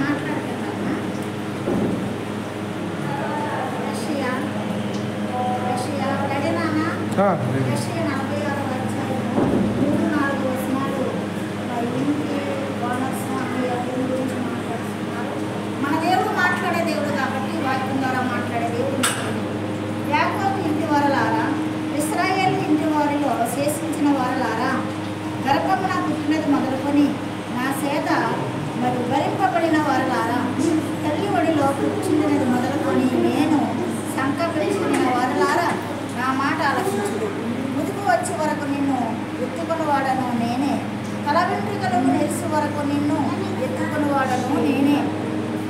మాట్లాడుతున్నాను. Russia ready నాన్న. Russia 46వ అధ్యాయం 3-4 వచనాలు ఇంటి ఓనర్స్ దేవుని గురించి మాట్లాడుతున్నారు. మన దేవుడు మాట్లాడే దేవుడు కాబట్టి వాక్యం ద్వారా మాట్లాడే దేవుడు. యాకోబు ఇంటి వారలారా, ఇశ్రాయేలు ఇంటి వారిలో శేషించిన వారలారా, గర్భమున పుట్టినది మొదలుకొని నా చేత మరి భరింపబడిన వారలారా, తల్లి ఒడిలో కూర్చుండినది మొదలుకొని నేను సంకల్పించిన వారలారా, నా మాట ఆలకించుడు. ముదుగు వచ్చే వరకు నిన్ను ఎత్తుకుని వాడను నేనే, తల వెంట్రుకలకు నెరిసి వరకు నిన్ను ఎత్తుకుని వాడను నేనే.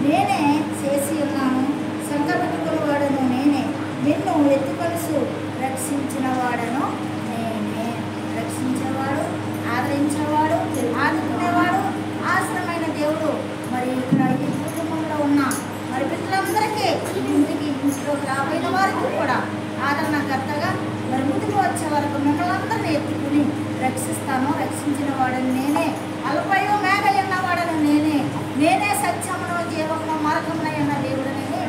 నేనే చేసి ఉన్నాను, సంకల్పించుకుని వాడను నేనే, నిన్ను ఎత్తుకొలుసు రక్షించిన వాడను నేనే. రక్షించేవాడు, ఆదరించేవాడు, ఆదుకునేవాడు, ఆశ్రమైన దేవుడు. మరి ఇక్కడ ఈ కుటుంబంలో ఉన్న మరి పిల్లలందరికీ ఇంట్లోకి రాబోయిన వారికి కూడా ఆదరణకర్తగా మరి ముందుకు వచ్చే వరకు మిమ్మల్ని అందరినీ ఎత్తుకుని రక్షిస్తాను. రక్షించిన వాడని నేనే, అల్పయో మేఘయన్న వాడని నేనే, నేనే సత్యమును జీవమును మార్గమునైన దేవుడు నేనే.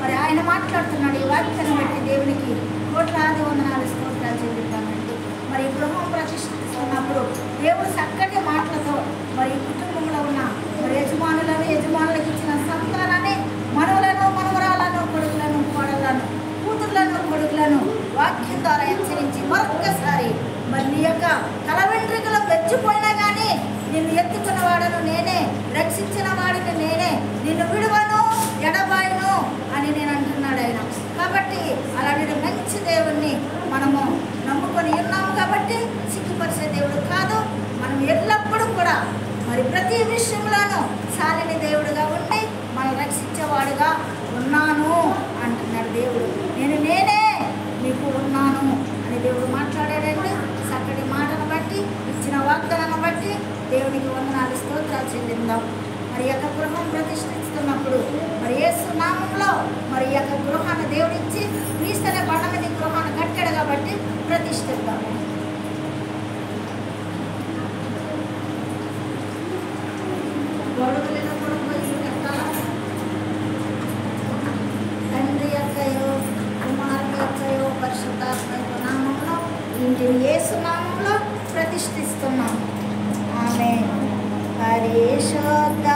మరి ఆయన మాట్లాడుతున్నాడు. ఈ వాక్యాన్ని బట్టి దేవునికి కోట్లాది వందనాలు స్తోత్రాలు చెల్లిస్తానండి. మరి ఈ గృహం ప్రతిష్ఠిస్తున్నప్పుడు దేవుడు చక్కటి మాటలతో మరి ఈ కుటుంబంలో ఉన్న మరి యజమానులకు ఇచ్చిన సంతానాన్ని, మనవులను, మనవరాలను, కొడుకులను, కోడళ్లను, కూతుర్లను, కొడుకులను వాక్యం ద్వారా హెచ్చరించి మరొక్కసారి మరి నీ యొక్క తల వెంట్రుకలు మెచ్చిపోయినా కానీ నిన్ను ఎత్తుకున్న వాడను నేనే, రక్షించిన వాడిని నేనే, నిన్ను విడువను, ఎడబాయను అని నేను అంటున్నాడు ఆయన. కాబట్టి అలాంటి మంచి దేవుణ్ణి మనము నమ్ముకొని ఉన్నాము కాబట్టి సిగ్గుపరిచే దేవుడు కాదు. మనం ఎల్లప్పుడూ కూడా మరి ప్రతి విషయంలోనూ సాలిని దేవుడుగా ఉండి మనం రక్షించేవాడుగా ఉన్నాను అంటున్నాడు దేవుడు. నేనే మీకు ఉన్నాను అని దేవుడు మాట్లాడాడండి. చక్కటి మాటను బట్టి, ఇచ్చిన వాగ్దానాన్ని బట్టి దేవునికి వందనాలు స్తోత్రాలు చెల్లిద్దాం. మరి యొక్క గృహం ప్రతిష్ఠిస్తున్నప్పుడు మరి యేసు నామంలో మరి యొక్క గృహాన్ని దేవుడిచ్చి క్రీస్తునే బండ మీద గృహాన్ని కట్టాడు కాబట్టి ప్రతిష్ఠిద్దాము. గొడవలలో కూడా పోయి కట్టాలా? తండ్రి యొక్కయో, కుమారుని యొక్కయో, పరిశుద్ధాత్మ యొక్క నామంలో ఇంటిని యేసు నామంలో ప్రతిష్ఠిస్తున్నాము. ఆమేన్. పరిశుద్ధ